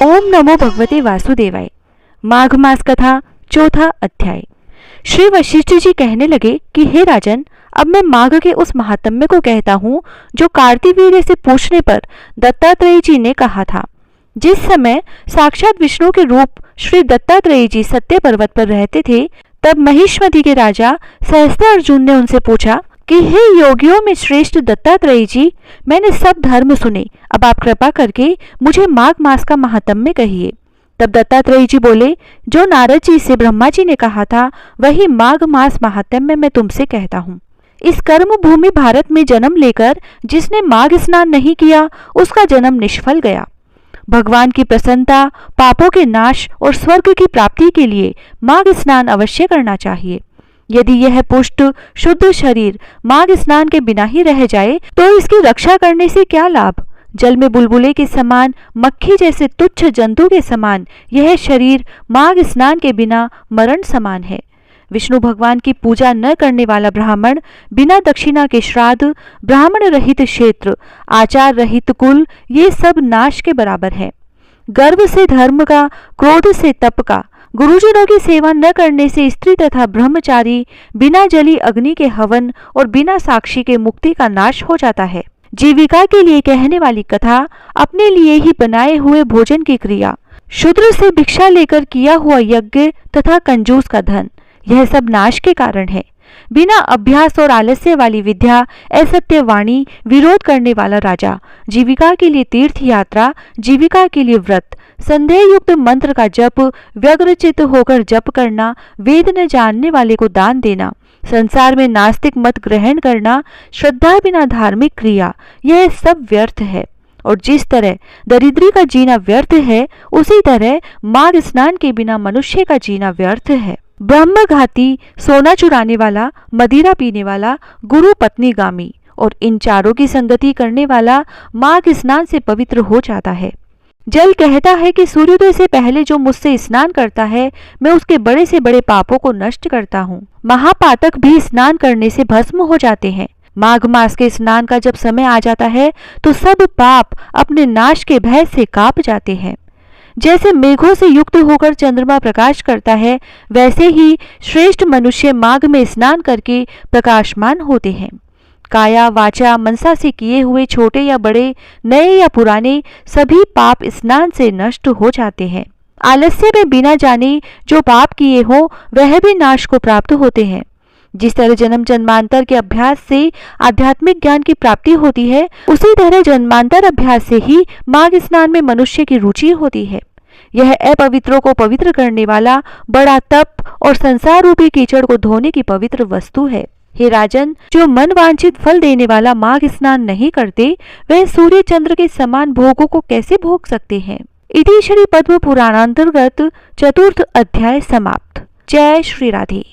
ओम नमो भगवते वासुदेवाय। माघ मास कथा चौथा अध्याय। श्री वशिष्ठ जी कहने लगे कि हे राजन, अब मैं माघ के उस महात्म्य को कहता हूँ जो कार्तिवीर्य से पूछने पर दत्तात्रेय जी ने कहा था। जिस समय साक्षात विष्णु के रूप श्री दत्तात्रेय जी सत्य पर्वत पर रहते थे, तब महिष्मति के राजा सहस्त्रार्जुन ने उनसे पूछा कि हे योगियों में श्रेष्ठ दत्तात्रेय जी, मैंने सब धर्म सुने, अब आप कृपा करके मुझे माघ मास का महात्म्य कहिए। तब दत्तात्रेय जी बोले, जो नारद जी से ब्रह्मा जी ने कहा था वही माघ मास महात्म्य मैं तुमसे कहता हूँ। इस कर्म भूमि भारत में जन्म लेकर जिसने माघ स्नान नहीं किया उसका जन्म निष्फल गया। भगवान की प्रसन्नता, पापों के नाश और स्वर्ग की प्राप्ति के लिए माघ स्नान अवश्य करना चाहिए। यदि यह पुष्ट शुद्ध शरीर माघ स्नान के बिना ही रह जाए तो इसकी रक्षा करने से क्या लाभ। जल में बुलबुले के समान, मक्खी जैसे तुच्छ जंतु के समान यह शरीर माघ स्नान के बिना मरण समान है। विष्णु भगवान की पूजा न करने वाला ब्राह्मण, बिना दक्षिणा के श्राद्ध, ब्राह्मण रहित क्षेत्र, आचार रहित कुल, ये सब नाश के बराबर है। गर्व से धर्म का, क्रोध से तप का, गुरुजनों की सेवा न करने से स्त्री तथा ब्रह्मचारी, बिना जली अग्नि के हवन और बिना साक्षी के मुक्ति का नाश हो जाता है। जीविका के लिए कहने वाली कथा, अपने लिए ही बनाए हुए भोजन की क्रिया, शूद्र से भिक्षा लेकर किया हुआ यज्ञ तथा कंजूस का धन, यह सब नाश के कारण है। बिना अभ्यास और आलस्य वाली विद्या, असत्य वाणी, विरोध करने वाला राजा, जीविका के लिए तीर्थ यात्रा, जीविका के लिए व्रत, संदेह युक्त मंत्र का जप, व्यग्रचित होकर जप करना, वेद न जानने वाले को दान देना, संसार में नास्तिक मत ग्रहण करना, श्रद्धा बिना धार्मिक क्रिया, यह सब व्यर्थ है। और जिस तरह दरिद्री का जीना व्यर्थ है, उसी तरह माघ स्नान के बिना मनुष्य का जीना व्यर्थ है। ब्रह्मघाती, सोना चुराने वाला, मदिरा पीने वाला, गुरु पत्नी गामी और इन चारों की संगति करने वाला माघ स्नान से पवित्र हो जाता है। जल कहता है कि सूर्योदय से पहले जो मुझसे स्नान करता है, मैं उसके बड़े से बड़े पापों को नष्ट करता हूँ। महापातक भी स्नान करने से भस्म हो जाते हैं। माघ मास के स्नान का जब समय आ जाता है तो सब पाप अपने नाश के भय से कांप जाते हैं। जैसे मेघों से युक्त होकर चंद्रमा प्रकाश करता है, वैसे ही श्रेष्ठ मनुष्य माघ में स्नान करके प्रकाशमान होते हैं। काया, वाचा, मनसा से किए हुए छोटे या बड़े, नए या पुराने, सभी पाप स्नान से नष्ट हो जाते हैं। आलस्य में बिना जाने जो पाप किए हो वह भी नाश को प्राप्त होते हैं। जिस तरह जन्म जन्मांतर के अभ्यास से आध्यात्मिक ज्ञान की प्राप्ति होती है, उसी तरह जन्मांतर अभ्यास से ही माघ स्नान में मनुष्य की रुचि होती है। यह अपवित्रों को पवित्र करने वाला बड़ा तप और संसार रूपी कीचड़ को धोने की पवित्र वस्तु है। हे राजन, जो मन वांछित फल देने वाला माघ स्नान नहीं करते, वह सूर्य चंद्र के समान भोगों को कैसे भोग सकते हैं। इति श्री पद्म पुराणांतर्गत चतुर्थ अध्याय समाप्त। जय श्री राधे।